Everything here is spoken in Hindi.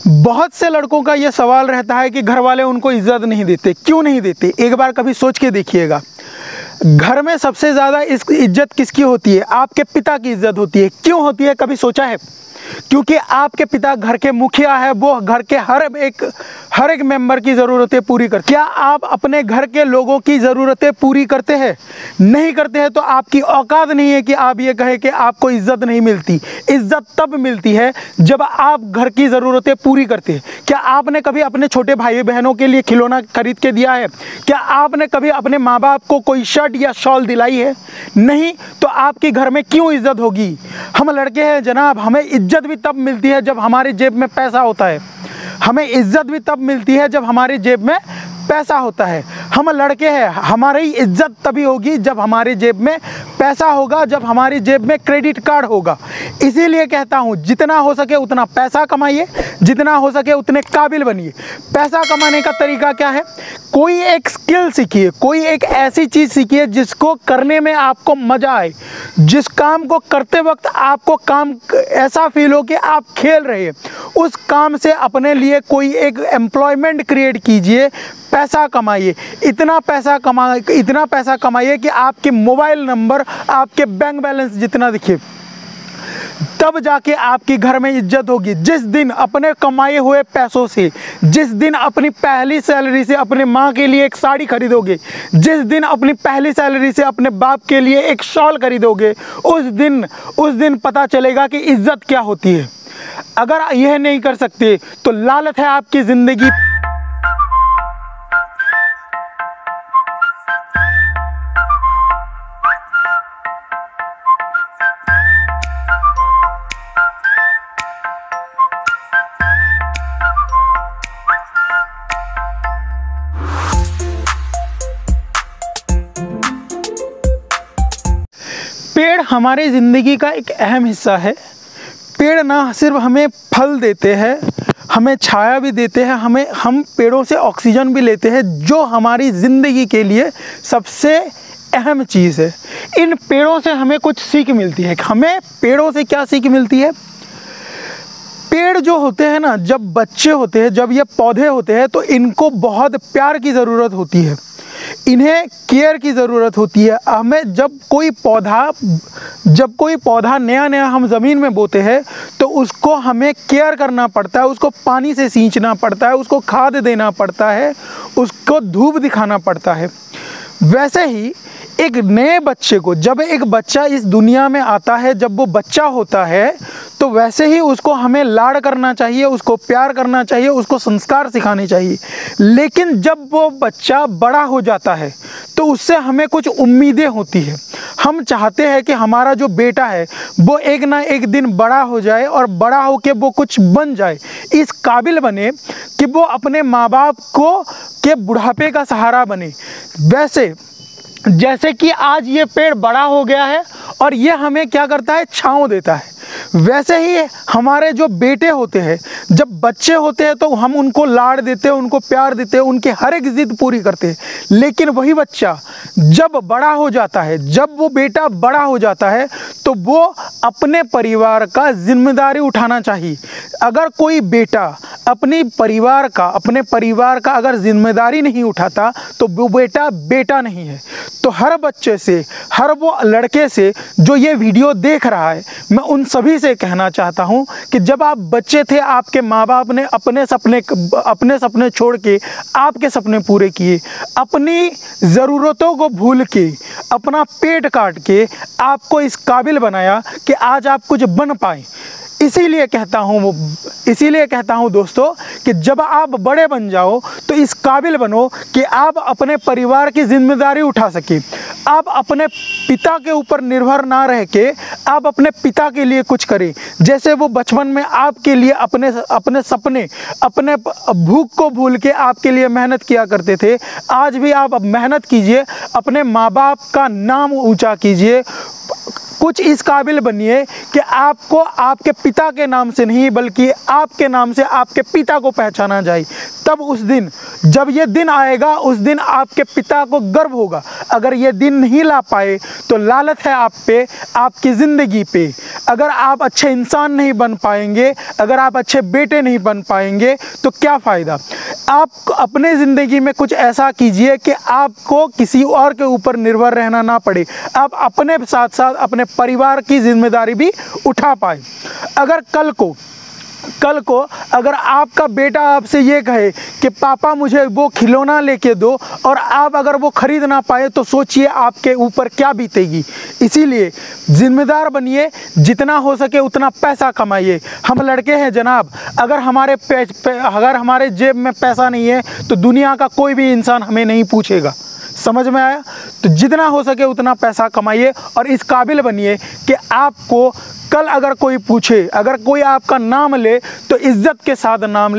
बहुत से लड़कों का ये सवाल रहता है कि घर वाले उनको इज्जत नहीं देते। क्यों नहीं देते? एक बार कभी सोच के देखिएगा। घर में सबसे ज़्यादा इस इज्जत किसकी होती है? आपके पिता की इज्जत होती है। क्यों होती है? कभी सोचा है? क्योंकि आपके पिता घर के मुखिया है, वो घर के हर एक मेंबर की ज़रूरतें पूरी करते। क्या आप अपने घर के लोगों की ज़रूरतें पूरी करते हैं? नहीं करते हैं तो आपकी औकात नहीं है कि आप ये कहें कि आपको इज्जत नहीं मिलती। इज्जत तब मिलती है जब आप घर की ज़रूरतें पूरी करते हैं। क्या आपने कभी अपने छोटे भाई बहनों के लिए खिलौना खरीद के दिया है? क्या आपने कभी अपने माँ बाप को कोई शर्ट या शॉल दिलाई है? नहीं। तो आपके घर में क्यों इज्जत होगी? हम लड़के हैं जनाब, हमें इज्जत भी तब मिलती है जब हमारी जेब में पैसा होता है। हमें इज्जत भी तब मिलती है जब हमारी जेब में पैसा होता है। हम लड़के हैं, हमारी इज्जत तभी होगी जब हमारी जेब में पैसा होगा, जब हमारी जेब में क्रेडिट कार्ड होगा। इसीलिए कहता हूँ जितना हो सके उतना पैसा कमाइए, जितना हो सके उतने काबिल बनिए। पैसा कमाने का तरीका क्या है? कोई एक स्किल सीखिए, कोई एक ऐसी चीज़ सीखिए जिसको करने में आपको मज़ा आए, जिस काम को करते वक्त आपको काम ऐसा फील हो कि आप खेल रहे हैं। उस काम से अपने लिए कोई एक एम्प्लॉयमेंट क्रिएट कीजिए, पैसा कमाइए। इतना पैसा कमाइए कि आपके मोबाइल नंबर आपके बैंक बैलेंस जितना दिखे, तब जाके आपके घर में इज्जत होगी। जिस दिन अपने कमाए हुए पैसों से, जिस दिन अपनी पहली सैलरी से अपने माँ के लिए एक साड़ी खरीदोगे, जिस दिन अपनी पहली सैलरी से अपने बाप के लिए एक शॉल खरीदोगे, उस दिन पता चलेगा कि इज्जत क्या होती है। अगर यह नहीं कर सकते तो लालच है आपकी ज़िंदगी। पेड़ हमारे ज़िंदगी का एक अहम हिस्सा है। पेड़ ना सिर्फ हमें फल देते हैं, हमें छाया भी देते हैं, हम पेड़ों से ऑक्सीजन भी लेते हैं, जो हमारी ज़िंदगी के लिए सबसे अहम चीज़ है। इन पेड़ों से हमें कुछ सीख मिलती है। हमें पेड़ों से क्या सीख मिलती है? पेड़ जो होते हैं ना, जब बच्चे होते हैं, जब ये पौधे होते हैं, तो इनको बहुत प्यार की ज़रूरत होती है, इन्हें केयर की ज़रूरत होती है। हमें जब कोई पौधा नया हम ज़मीन में बोते हैं तो उसको हमें केयर करना पड़ता है, उसको पानी से सींचना पड़ता है, उसको खाद देना पड़ता है, उसको धूप दिखाना पड़ता है। वैसे ही एक नए बच्चे को, जब एक बच्चा इस दुनिया में आता है, जब वो बच्चा होता है, तो वैसे ही उसको हमें लाड़ करना चाहिए, उसको प्यार करना चाहिए, उसको संस्कार सिखाने चाहिए। लेकिन जब वो बच्चा बड़ा हो जाता है तो उससे हमें कुछ उम्मीदें होती है। हम चाहते हैं कि हमारा जो बेटा है वो एक ना एक दिन बड़ा हो जाए, और बड़ा हो के वो कुछ बन जाए, इस काबिल बने कि वो अपने माँ बाप के बुढ़ापे का सहारा बने। जैसे कि आज ये पेड़ बड़ा हो गया है और ये हमें क्या करता है? छांव देता है। वैसे ही हमारे जो बेटे होते हैं, जब बच्चे होते हैं तो हम उनको लाड़ देते हैं, उनको प्यार देते हैं, उनके हर एक ज़िद पूरी करते हैं। लेकिन वही बच्चा जब बड़ा हो जाता है, जब वो बेटा बड़ा हो जाता है, तो वो अपने परिवार का जिम्मेदारी उठाना चाहिए। अगर कोई बेटा अपने परिवार का अगर जिम्मेदारी नहीं उठाता तो वो बेटा नहीं है। तो हर बच्चे से, हर वो लड़के से जो ये वीडियो देख रहा है, मैं उन सभी से कहना चाहता हूँ कि जब आप बच्चे थे, आपके माँ बाप ने अपने सपने छोड़ के आपके सपने पूरे किए, अपनी ज़रूरतों को भूल के, अपना पेट काट के आपको इस काबिल बनाया कि आज आप कुछ बन पाए। इसीलिए कहता हूँ दोस्तों कि जब आप बड़े बन जाओ तो इस काबिल बनो कि आप अपने परिवार की जिम्मेदारी उठा सके। आप अपने पिता के ऊपर निर्भर ना रह के आप अपने पिता के लिए कुछ करें। जैसे वो बचपन में आपके लिए अपने सपने, अपने भूख को भूल के आपके लिए मेहनत किया करते थे, आज भी आप मेहनत कीजिए, अपने माँ बाप का नाम ऊंचा कीजिए, कुछ इस काबिल बनिए कि आपको आपके पिता के नाम से नहीं बल्कि आपके नाम से आपके पिता को पहचाना जाए। तब उस दिन जब ये दिन आएगा उस दिन आपके पिता को गर्व होगा। अगर ये दिन नहीं ला पाए तो लालत है आप पे, आपकी ज़िंदगी पे। अगर आप अच्छे इंसान नहीं बन पाएंगे, अगर आप अच्छे बेटे नहीं बन पाएंगे तो क्या फ़ायदा। आप अपने ज़िंदगी में कुछ ऐसा कीजिए कि आपको किसी और के ऊपर निर्भर रहना ना पड़े, आप अपने साथ साथ अपने परिवार की जिम्मेदारी भी उठा पाए। अगर कल को अगर आपका बेटा आपसे ये कहे कि पापा मुझे वो खिलौना लेके दो और आप अगर वो खरीद ना पाए तो सोचिए आपके ऊपर क्या बीतेगी। इसीलिए जिम्मेदार बनिए, जितना हो सके उतना पैसा कमाइए। हम लड़के हैं जनाब, अगर हमारे जेब में पैसा नहीं है तो दुनिया का कोई भी इंसान हमें नहीं पूछेगा। समझ में आया? तो जितना हो सके उतना पैसा कमाइए और इस काबिल बनिए कि आपको कल अगर कोई पूछे, अगर कोई आपका नाम ले तो इज्जत के साथ नाम ले।